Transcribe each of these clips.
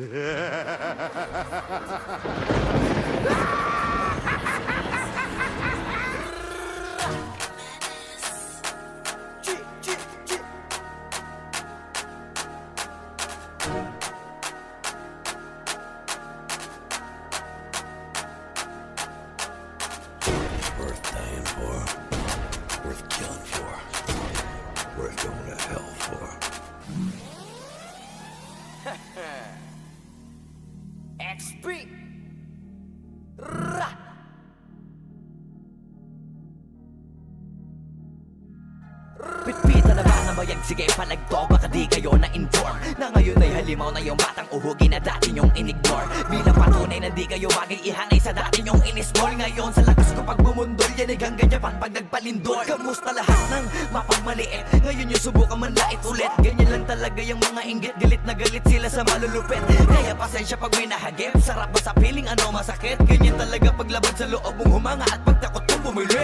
Worth dying for, worth killing for, worth going to hell for. XP! Pitpitan na ba ng bayag? Sige, palagto. Baka di kayo na-inform na ngayon ay halimaw na yung batang uhugi na dati nyong in-ignore. Bilang patunay na di kayo bagay ihanay sa dati nyong in-small. Ngayon sa lakas ko pag bumundol, yan ay hanggang Japan pag nagpalindol. Kamusta lahat ng mapagmaliit? Ngayon yung subukan man lait ulit. Ganyan lang talaga yung mga inggit. Galit na galit sila sa malulupit. Kaya pasensya pag may nahagip. Sarap ba sa piling ano masakit? Ganyan talaga paglabad sa loob mong humanga at pagtakot mong bumili.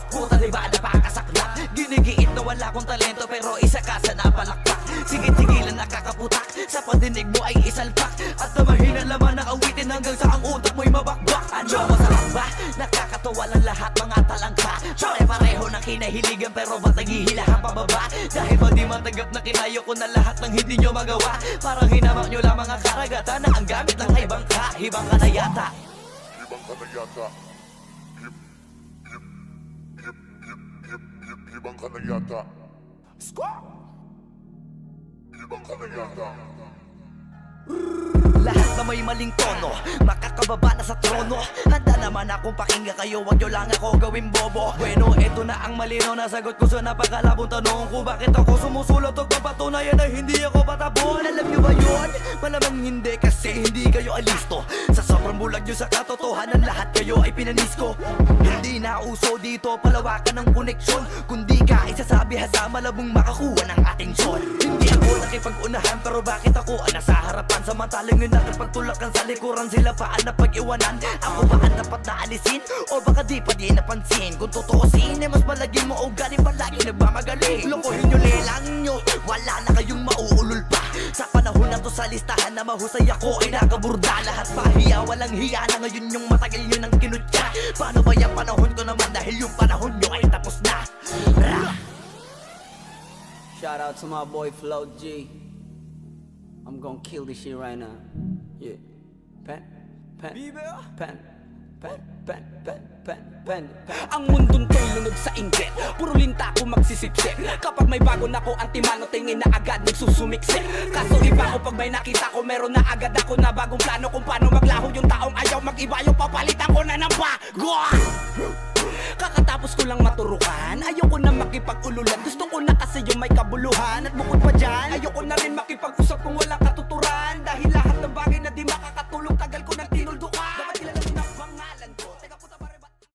Puta diba napakasaklap? Ginigiit na wala kong talento pero isa ka sa napalakpak. Sigit-sigilan nakakaputak, sa padinig mo ay isalpak. At na mahina laman ng awitin hanggang sa ang utak mo'y mabakbak. Ano masarap ba? Nakakatawa lang lahat mga talangka. Pare-pareho ng kinahiligan pero ba't naghihilahan pababa? Dahil ba di matanggap na kinayo ko na lahat ng hindi nyo magawa? Parang hinamak nyo lamang ang karagatan na ang gamit lang ay bangka. Hibang ka na yata. Hibang ka na yata. Hibang ka na yata. Hibang ka na yata. Lahat na may maling tono, makakababa na sa trono. Handa naman akong pakinggan kayo, wag nyo lang ako gawing bobo. Bueno, eto na ang malino na sagot ko sa napakalabong tanong ko. Bakit ako sumusulot o papatunayan na hindi ako patabon? Alam nyo ba yun? Malamang hindi kasi hindi kayo alisto. Sa sobrang bulag nyo sa katotohanan, lahat kayo ay pinanisko. Hindi na uso dito palawakan ng koneksyon, kundi ka isasabi sa malabong makakuha ng atensyon. Hindi ako nakipag-unahan pero bakit ako ang nasa harapan? Samantalang yun nakipagtulakan sa likuran, sila pa ang napag-iwanan. Ako ba ang dapat na alisin? O baka di pa di napansin? Kung tutuusin ay mas malagin mo o galing palagi nagmamagaling. Lokohin nyo, lelang nyo, wala na kayong mauulol pa. Sa panahon na to sa listahan na mahusay ako ay nakaburda. Lahat pahiya, walang hiya na ngayon yung matagal nyo nang kinutya. Paano ba yung panahon ko naman dahil yung panahon nyo ay tapos na? Shout out to my boy Flo G. I'm gonna kill this shit right now. Yeah. Pen. Ang mundong to'y lunod sa inggit. Puro linta ko magsisipsip. Kapag may bago na ko, antimano tingin na agad nagsusumiksik. Kaso iba ko pag may nakita ko, meron na agad ako na bagong plano kung paano maglaho yung taong ayaw mag-iba. Yung papalitan ko na ng bago. Kakatapos ko lang maturukan, ayoko na makipag-ululan. Gusto ko na kasi yung may kabuluhan. At bukod pa dyan, ayoko na rin makipag-usap kung wala